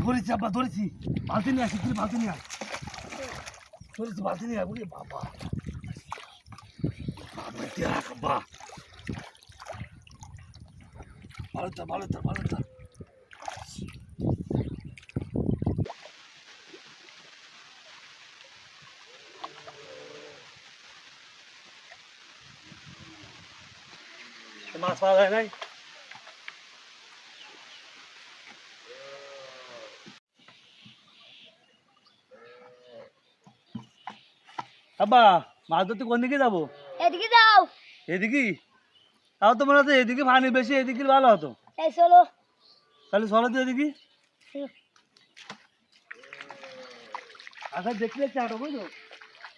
ধরেছি আব্বা ধরেছি বালতি নিয়ে আসি তুই বালতি নিয়ে আয় ধরেছি বালতি নিয়ে আয় বলি বাবা আব্বা ভালো তো ভালো তো ভালো তো মাছ পাওয়া যায় নাই আব্বা মাছ ধরতে কোন দিকে যাবো এদিকে যাও এদিকে তাও তো মনে হচ্ছে এদিকে পানি বেশি এদিকে ভালো হতো এই চলো তাহলে চলো তো এদিকে আচ্ছা দেখলে চাটো বুঝলো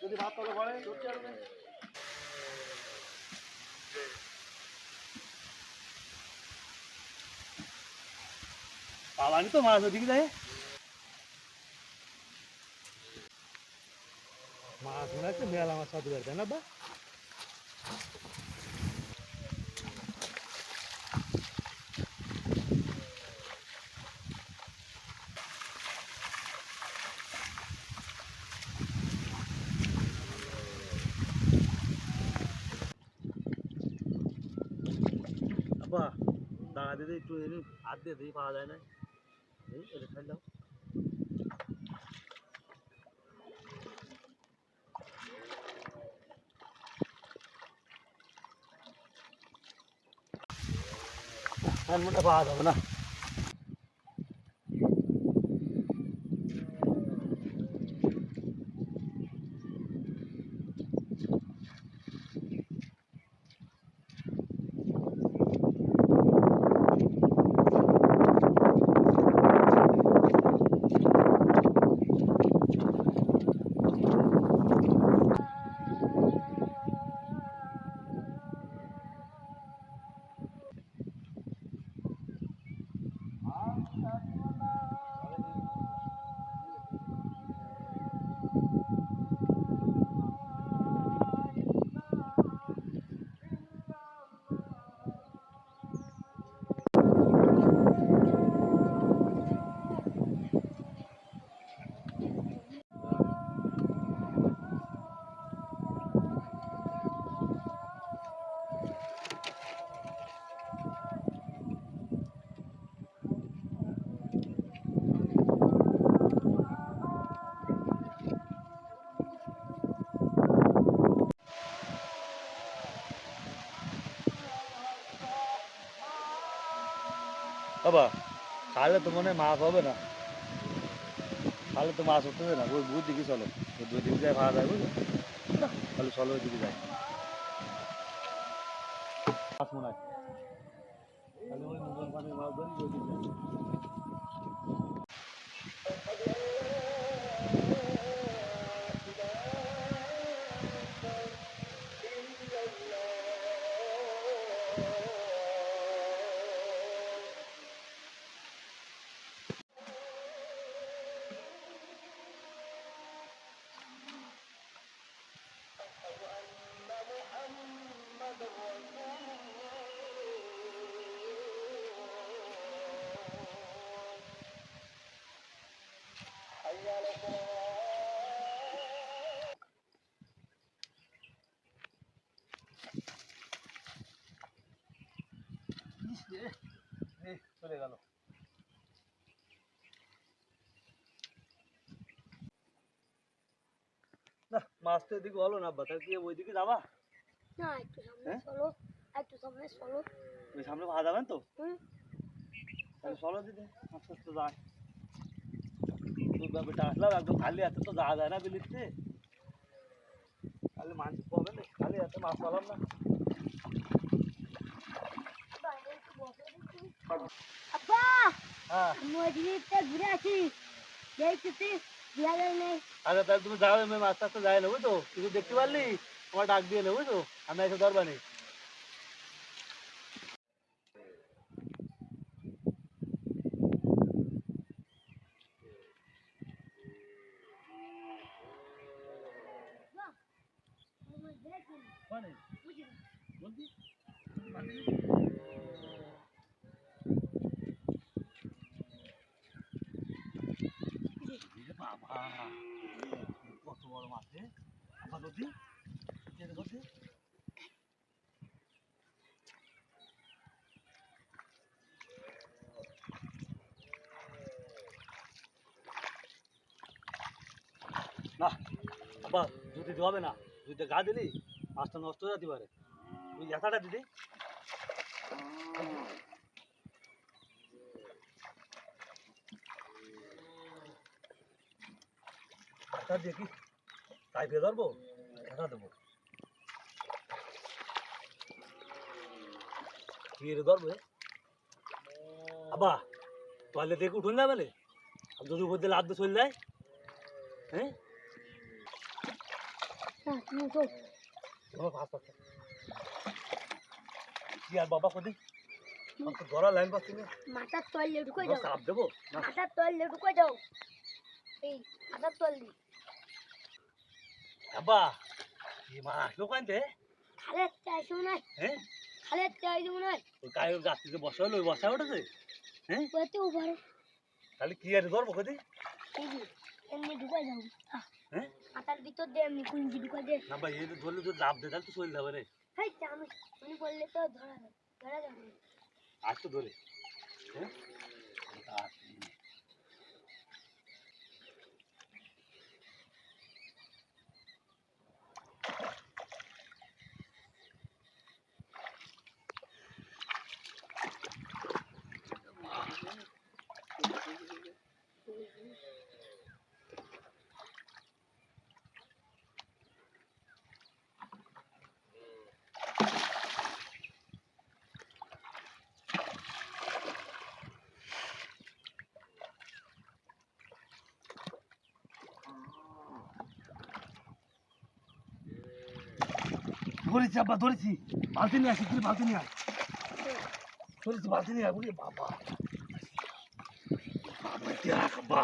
যদি ভাত তলে পড়ে ধরতে পারবে পালানি তো মাছ ওদিকে যায় মাছ মনে হচ্ছে মেলা মাছ সাথে তাই না বা আব্বা দাঁড়া দিতে একটু এনে হাত দিয়ে দিই পাওয়া যায় না এই এটা খাই দাও মোটা পাওয়া যাবে না বাবা তাহলে তো মনে হয় মাছ হবে না তাহলে তো মাছ উঠতেছে না ওই বুধ দিকে চলো ওই দুই দিকে যায় ভাড়া যায় বুঝলো তাহলে চলো ওই দিকে যায় মাছ মনে হয় তাহলে ওই নতুন পানির মাছ ধরি ওই দিকে যাই চলে গেল না মাছ তো এদিকে হলো না বাতা কি ওইদিকে যাবা না একটু সামনে চলো একটু সামনে চলো ওই সামনে ভাড়া যাবেন তো তাহলে চলো দিদি আস্তে আস্তে যায় দুর্গাপেটা আসলাম একদম খালি হাতে তো যাওয়া যায় না বিলিতে খালি মানুষ পাবে না খালি হাতে মাছ পালাম না আব্বা হ্যাঁ মজলিসটা ঘুরে আসি দেখতেছি দিয়া যায় নাই আচ্ছা তাহলে তুমি যাও আমি মাছ টাছতে যাই না বুঝতো কিছু দেখতে পারলি তোমার ডাক দিয়ে নেবো বুঝতো আমি এসে ধরবা নেই বাবা, কত বড় মাছ রে। আব্বা নদী, নদী। না আব্বা, যদি হবে না, যদি গা দিলি মাছটা নষ্ট হয়ে যেতে পারে। তুই একাটা দিদি। এটা দেখি তাই ফেলে ধরবো, খেতা দেবো। ফিরে ধরবে আব্বা, তাহলে দেখে উঠুন না বলে যদি উপর দিয়ে লাভ দিয়ে চলে যায়। হ্যাঁ কি আর বাবা কদি ধরা লাইন পাচ্ছি না। মাথার তলে ঢুকে যাও, চাপ দেবো না। মাথার তলে ঢুকে যাও, এই মাথার তলে। আব্বা কি মা আসলো কানতে। খালের চাইছো না, হ্যাঁ খালের চাইছো না, ওই গায়ে গাছ থেকে বসা হলো, ওই বসা উঠেছে। হ্যাঁ কত উপরে তাহলে কি আর ধরবো কদি। এই যে এমনি ঢুকে যাও, হ্যাঁ মাথার ভিতর দিয়ে এমনি কুঞ্জি ঢুকে দে। না ভাই, এই ধরলে তো লাভ দেয় তাহলে তো চলে যাবে রে। হেই আমি বললে তো ধরা যাবে না। আজ তো ধরে। হ্যাঁ ধরেছি আব্বা, ধরেছি। বালতি নিয়ে আসি, তুই বালতি নিয়ে আয়। ধরেছি, বালতি নিয়ে আয়। বলি বাবা, বাবা দেখ আব্বা,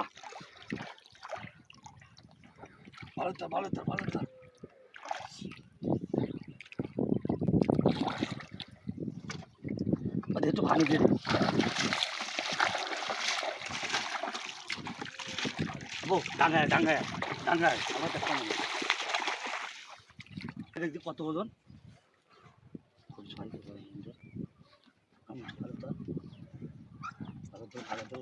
ভালো তো ভালো তো ভালো তো। একটু ভালো দিয়ে বো, ডাঙ্গায় ডাঙ্গায় ডাঙ্গায় আমার একটা কম দেখছি কত ওজন। খুব ভালো তো ভালো তো ভালো তো ভালো তো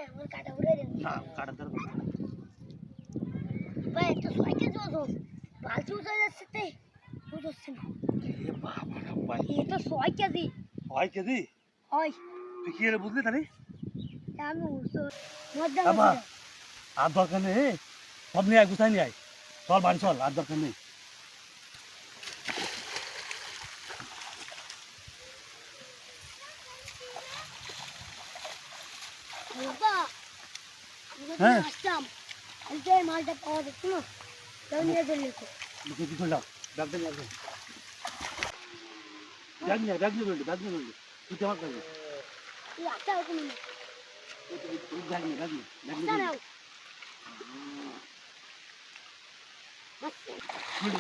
আমার কাটা উড়ে দেবে না, কাটার দরকার ভাই, একটু সয়কে যাও, বালতি উঠে যাচ্ছে তাই বুঝছি না। এ বাবা রে ভাই, এ তো 6 কেজি 6 কেজি। হয়। তুই কি এর বুঝলি তাহলে আমি মধ্যে বাবা, আর দরকার নেই। সব নিয়ে আয়, গুছাই নিয়ে আয়। চল বাড়ি চল, আর দরকার নেই। বাবা, আমি যখন হ্যাঁ। আসতাম আমি তো এই মালটা পাওয়া যাচ্ছে না, তাও নিয়ে চলে যেত। লুকিয়ে কি করলাম, ব্যাগ নিয়ে আসবো। ব্যাগ নিয়ে ব্যাগ নিয়ে বললি, ব্যাগ নিয়ে বললি তুই কেমন করবি। তুই আসতে হবে তুমি না, ব্যাগ নিয়ে ব্যাগ নিয়ে ব্যাগ আসতে নিয়ে নাও। বললি